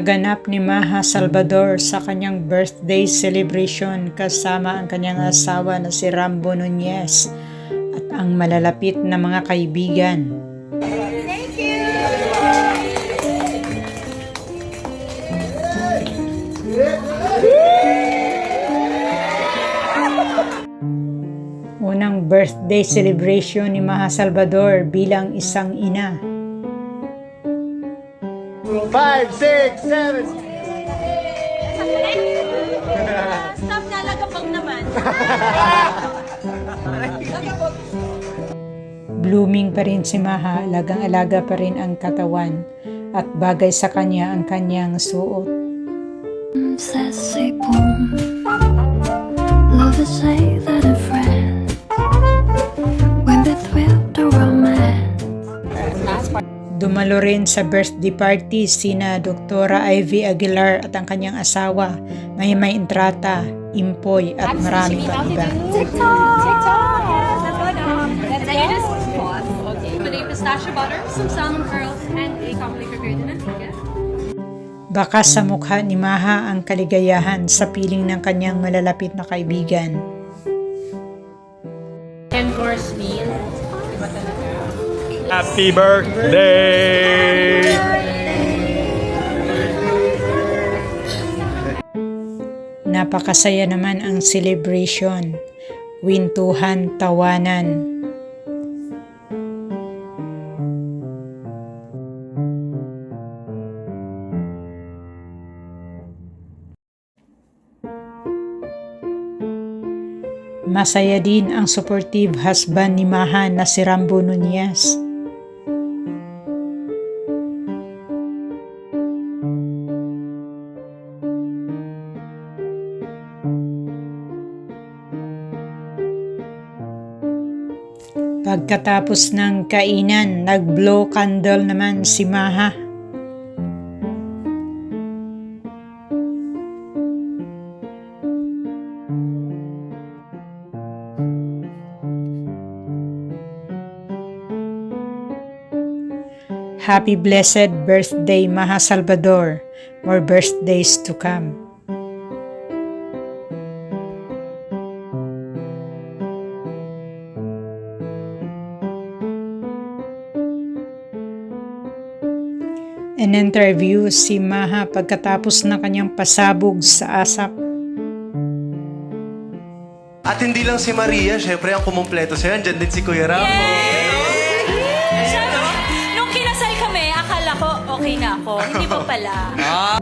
Naganap ni Maha Salvador sa kanyang birthday celebration kasama ang kanyang asawa na si Rambo Nunez at ang malalapit na mga kaibigan. Thank you! Unang birthday celebration ni Maha Salvador bilang isang ina. 5, 6, 7. Stop na, lagapag naman. Blooming pa rin si Maha, alagang-alaga pa rin ang katawan at bagay sa kanya ang kanyang suot. Says say boom. Lovers say that a friend when they're thrilled to romance. Dumalo rin sa birthday party sina Doktora Ivy Aguilar at ang kanyang asawa, Mahimay Entrata, Impoy at marami pang iba. TikTok! Yes, that's what and then you just pause. Okay. With a pistachio butter, some salmon curls, and a chocolate gradient. Yes. Baka sa mukha ni Maha ang kaligayahan sa piling ng kanyang malalapit na kaibigan. 10-course meal. Diba talaga? Happy birthday! Napakasaya naman ang celebration, wintuhan, tawanan. Masaya din ang supportive husband ni Maha na si Rambo Nunez. Pagkatapos ng kainan, nag-blow candle naman si Maha. Happy blessed birthday, Maha Salvador. More birthdays to come. In interview si Maha pagkatapos ng kanyang pasabog sa ASAP. At hindi lang si Maria, syempre ang kumumpleto sa'yo. Andyan din si Kuya Rambo. Nung kinasal kami, akala ko okay na ako. Hindi pa pala.